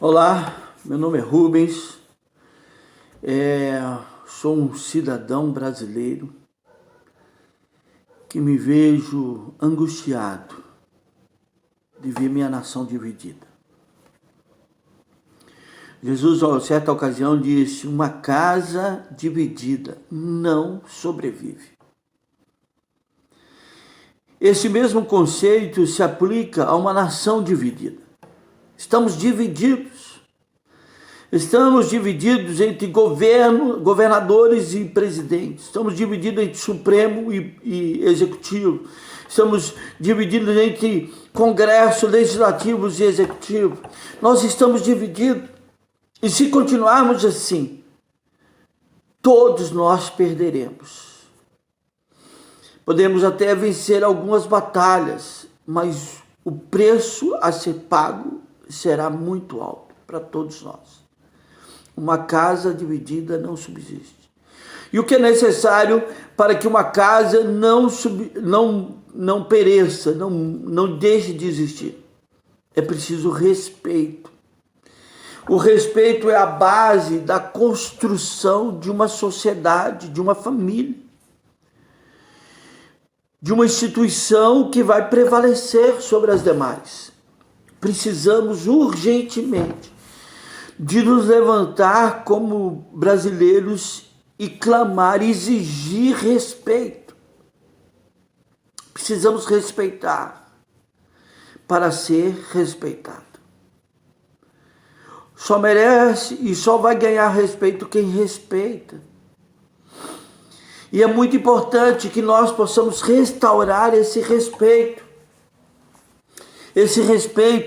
Olá, meu nome é Rubens, sou um cidadão brasileiro que me vejo angustiado de ver minha nação dividida. Jesus, em certa ocasião, disse: uma casa dividida não sobrevive. Esse mesmo conceito se aplica a uma nação dividida. Estamos divididos. Estamos divididos entre governadores e presidentes. Estamos divididos entre Supremo e Executivo. Estamos divididos entre Congresso, Legislativos e Executivo. Nós estamos divididos. E se continuarmos assim, todos nós perderemos. Podemos até vencer algumas batalhas, mas o preço a ser pago será muito alto para todos nós. Uma casa dividida não subsiste. E o que é necessário para que uma casa não pereça, não deixe de existir? É preciso respeito. O respeito é a base da construção de uma sociedade, de uma família, de uma instituição que vai prevalecer sobre as demais. Precisamos urgentemente de nos levantar como brasileiros e clamar, exigir respeito. Precisamos respeitar para ser respeitado. Só merece e só vai ganhar respeito quem respeita. E é muito importante que nós possamos restaurar esse respeito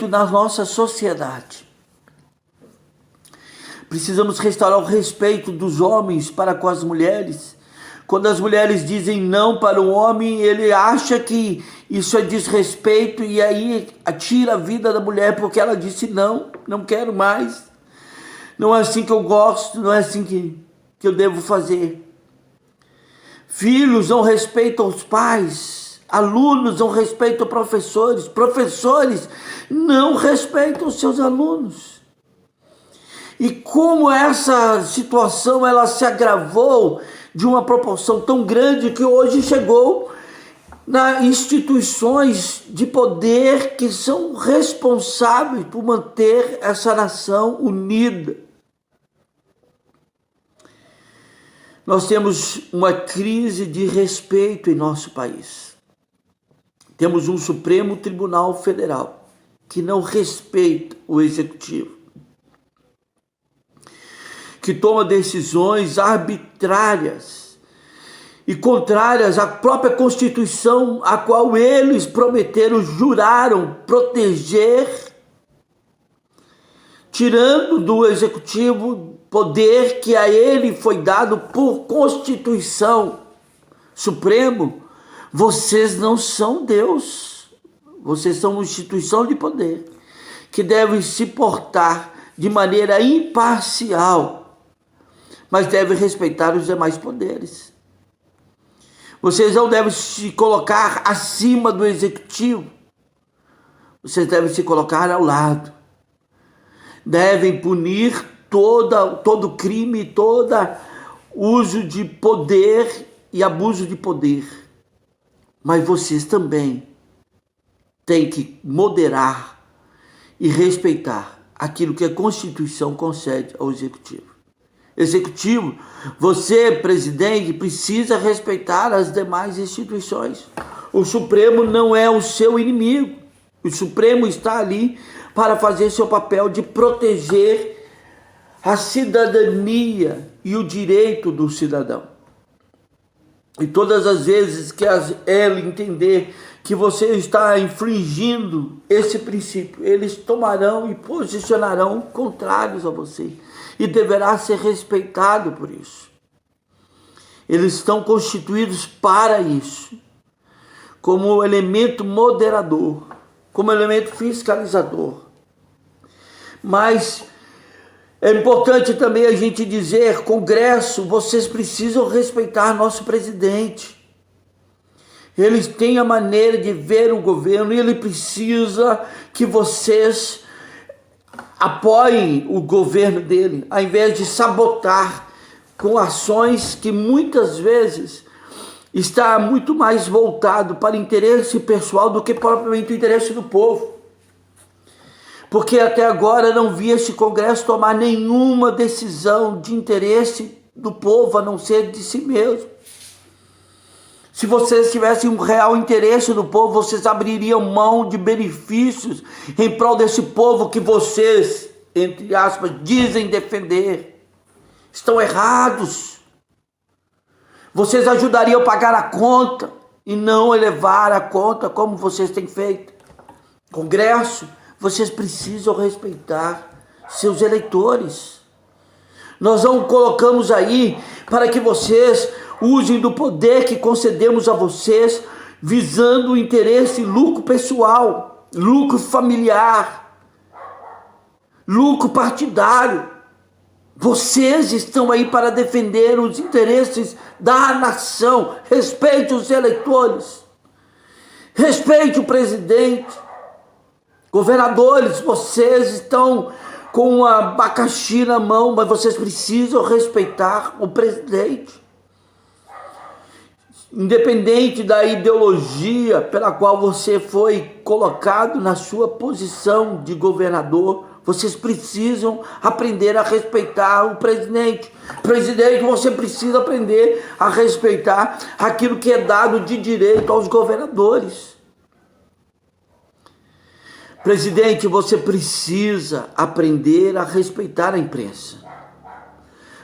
na nossa sociedade. Precisamos restaurar o respeito dos homens para com as mulheres. Quando as mulheres dizem não para o homem, ele acha que isso é desrespeito e aí tira a vida da mulher porque ela disse não, não quero mais. Não é assim que eu gosto, não é assim que eu devo fazer. Filhos não respeitam os pais, alunos não respeitam professores, professores não respeitam os seus alunos. E como essa situação ela se agravou de uma proporção tão grande que hoje chegou nas instituições de poder que são responsáveis por manter essa nação unida. Nós temos uma crise de respeito em nosso país. Temos um Supremo Tribunal Federal que não respeita o Executivo, que toma decisões arbitrárias e contrárias à própria Constituição, a qual eles prometeram, juraram proteger, tirando do Executivo poder que a ele foi dado por Constituição. Supremo, vocês não são Deus, vocês são uma instituição de poder que deve se portar de maneira imparcial, mas deve respeitar os demais poderes. Vocês não devem se colocar acima do Executivo, vocês devem se colocar ao lado. Devem punir todo crime, todo uso de poder e abuso de poder. Mas vocês também têm que moderar e respeitar aquilo que a Constituição concede ao Executivo. Executivo, você, presidente, precisa respeitar as demais instituições. O Supremo não é o seu inimigo. O Supremo está ali para fazer seu papel de proteger a cidadania e o direito do cidadão. E todas as vezes que ele entender que você está infringindo esse princípio, eles tomarão e posicionarão contrários a você. E deverá ser respeitado por isso. Eles estão constituídos para isso, como elemento moderador, como elemento fiscalizador. Mas é importante também a gente dizer, Congresso, vocês precisam respeitar nosso presidente. Eles têm a maneira de ver o governo e ele precisa que vocês apoiem o governo dele, ao invés de sabotar com ações que muitas vezes está muito mais voltado para interesse pessoal do que propriamente o interesse do povo. Porque até agora não vi esse Congresso tomar nenhuma decisão de interesse do povo, a não ser de si mesmo. Se vocês tivessem um real interesse do povo, vocês abririam mão de benefícios em prol desse povo que vocês, entre aspas, dizem defender. Estão errados. Vocês ajudariam a pagar a conta e não elevar a conta como vocês têm feito. Congresso, vocês precisam respeitar seus eleitores. Nós não colocamos aí para que vocês usem do poder que concedemos a vocês, visando o interesse e lucro pessoal, lucro familiar, lucro partidário. Vocês estão aí para defender os interesses da nação. Respeite os eleitores, respeite o presidente. Governadores, vocês estão com um abacaxi na mão, mas vocês precisam respeitar o presidente. Independente da ideologia pela qual você foi colocado na sua posição de governador, vocês precisam aprender a respeitar o presidente. Presidente, você precisa aprender a respeitar aquilo que é dado de direito aos governadores. Presidente, você precisa aprender a respeitar a imprensa.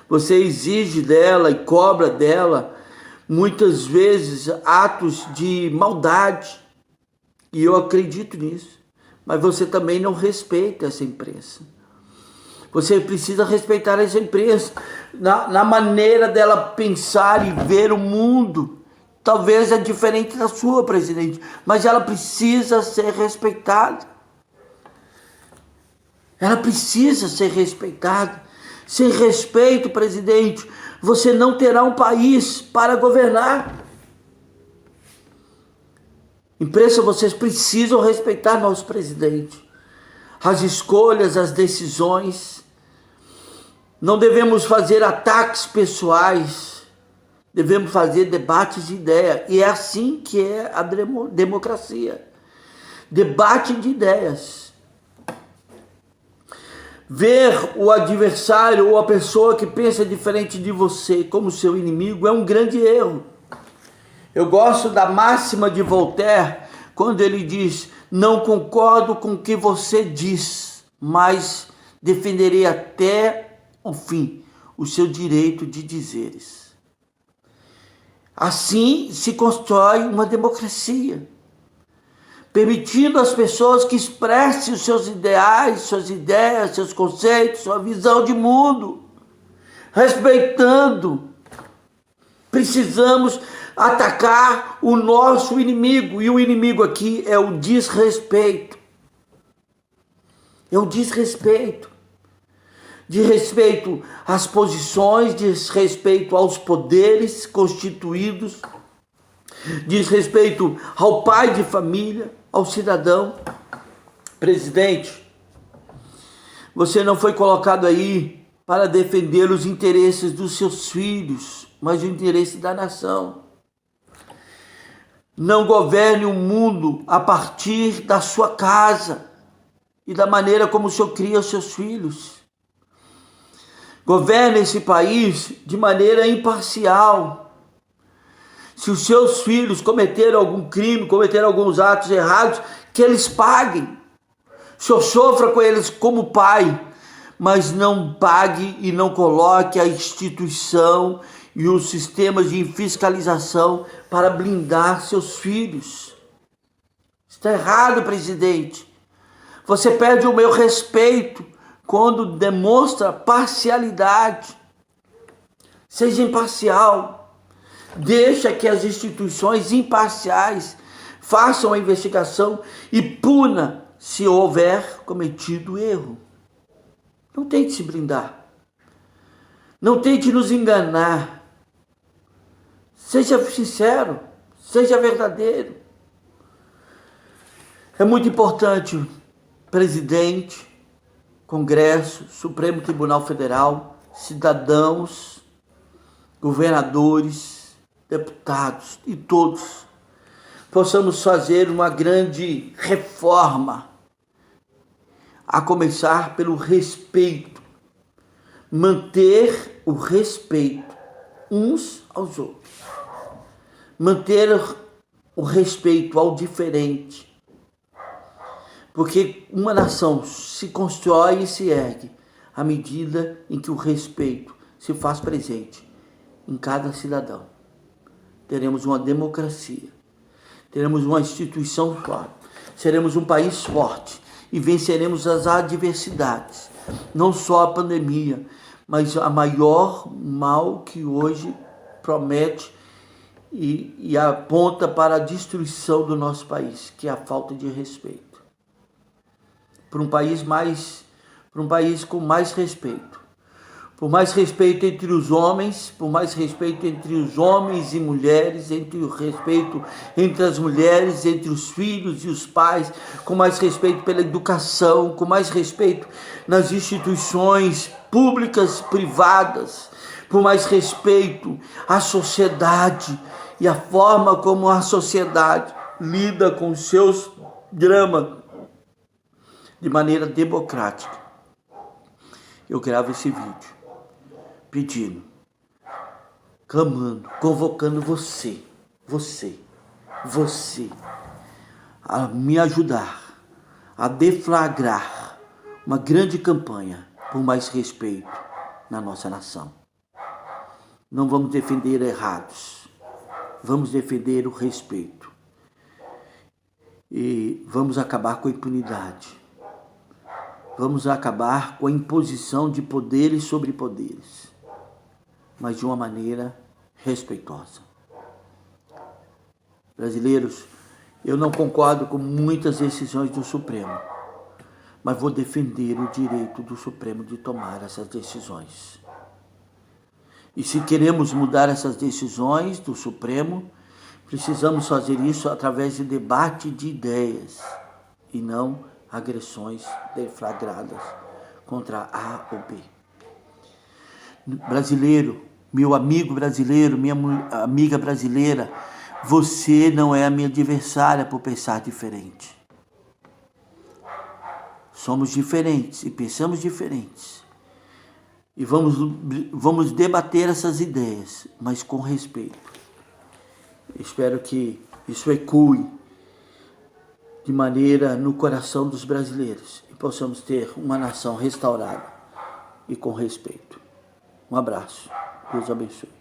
Você exige dela e cobra dela muitas vezes atos de maldade, e eu acredito nisso, mas você também não respeita essa imprensa. Você precisa respeitar essa imprensa na maneira dela pensar e ver o mundo. Talvez é diferente da sua, presidente, mas ela precisa ser respeitada. Ela precisa ser respeitada. Sem respeito, presidente, você não terá um país para governar. Imprensa, vocês precisam respeitar nosso presidente. As escolhas, as decisões. Não devemos fazer ataques pessoais. Devemos fazer debates de ideia. E é assim que é a democracia. Debate de ideias. Ver o adversário ou a pessoa que pensa diferente de você como seu inimigo é um grande erro. Eu gosto da máxima de Voltaire, quando ele diz: não concordo com o que você diz, mas defenderei até o fim o seu direito de dizeres. Assim se constrói uma democracia, permitindo às pessoas que expressem os seus ideais, suas ideias, seus conceitos, sua visão de mundo, respeitando. Precisamos atacar o nosso inimigo, e o inimigo aqui é o desrespeito. É o desrespeito. Desrespeito às posições, desrespeito aos poderes constituídos, desrespeito ao pai de família, ao cidadão. Presidente, você não foi colocado aí para defender os interesses dos seus filhos, mas o interesse da nação. Não governe o mundo a partir da sua casa e da maneira como o Senhor cria os seus filhos. Governe esse país de maneira imparcial. Se os seus filhos cometeram algum crime, cometeram alguns atos errados, que eles paguem. O Senhor sofra com eles como pai, mas não pague e não coloque a instituição e os sistemas de fiscalização para blindar seus filhos. Está errado, presidente. Você perde o meu respeito quando demonstra parcialidade. Seja imparcial. Deixa que as instituições imparciais façam a investigação e puna se houver cometido erro. Não tente se blindar. Não tente nos enganar. Seja sincero, seja verdadeiro. É muito importante, presidente, Congresso, Supremo Tribunal Federal, cidadãos, governadores, deputados e todos possamos fazer uma grande reforma, a começar pelo respeito, manter o respeito uns aos outros, manter o respeito ao diferente, porque uma nação se constrói e se ergue à medida em que o respeito se faz presente em cada cidadão. Teremos uma democracia, teremos uma instituição forte, seremos um país forte e venceremos as adversidades, não só a pandemia, mas a maior mal que hoje promete e aponta para a destruição do nosso país, que é a falta de respeito. Para um país com mais respeito. Por mais respeito entre os homens, por mais respeito entre os homens e mulheres, entre o respeito entre as mulheres, entre os filhos e os pais, com mais respeito pela educação, com mais respeito nas instituições públicas, privadas, por mais respeito à sociedade e a forma como a sociedade lida com os seus dramas de maneira democrática. Eu gravo esse vídeo pedindo, clamando, convocando você a me ajudar a deflagrar uma grande campanha por mais respeito na nossa nação. Não vamos defender errados, vamos defender o respeito e vamos acabar com a impunidade. Vamos acabar com a imposição de poderes sobre poderes, mas de uma maneira respeitosa. Brasileiros, eu não concordo com muitas decisões do Supremo, mas vou defender o direito do Supremo de tomar essas decisões. E se queremos mudar essas decisões do Supremo, precisamos fazer isso através de debate de ideias e não agressões deflagradas contra A ou B. Brasileiro, meu amigo brasileiro, minha amiga brasileira, você não é a minha adversária por pensar diferente. Somos diferentes e pensamos diferentes. E vamos debater essas ideias, mas com respeito. Espero que isso ecoe de maneira no coração dos brasileiros e possamos ter uma nação restaurada e com respeito. Um abraço. Deus abençoe.